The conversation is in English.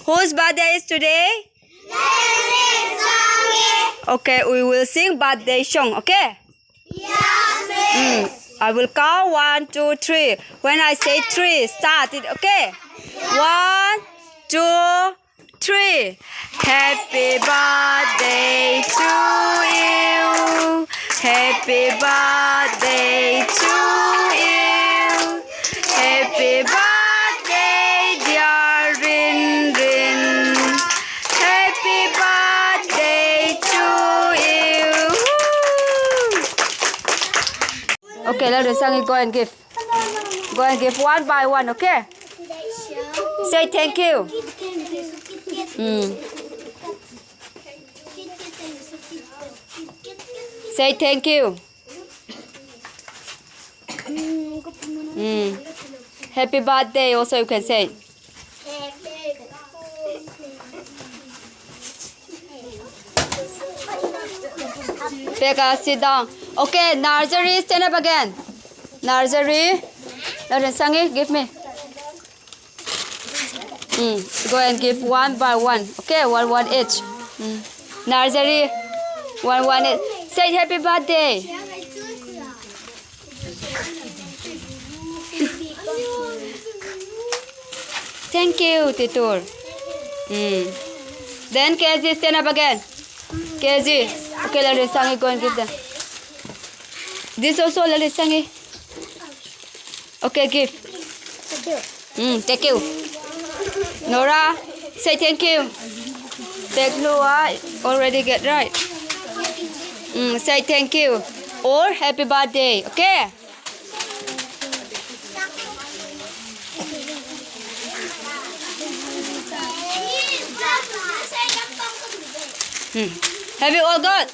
Whose birthday is today? Okay, we will sing birthday song, okay? I will count 1, 2, 3. When I say 3, start it, okay? 1, 2, 3. Happy birthday to you. Happy birthday to you. Happy birthday, dear Rin. Happy birthday to you. Okay, Lalrinsangi, go and give. Go and give one by one, okay? Say thank you. Say thank you. Happy birthday also you can say. Becca, sit down. Okay, Nursery, stand up again. Nursery. Lalrinsangi, give me. Go and give one by one. Okay, one each. Nursery, one each. Say happy birthday. Thank you, Titur. Then KZ, stand up again. KZ. Okay, Lalrinsangi, go and give them. This also Lalrinsangi. Okay, give. Thank you. Nora, say thank you. Thank you. Already get right. Say thank you or happy birthday. Okay. Have you all got?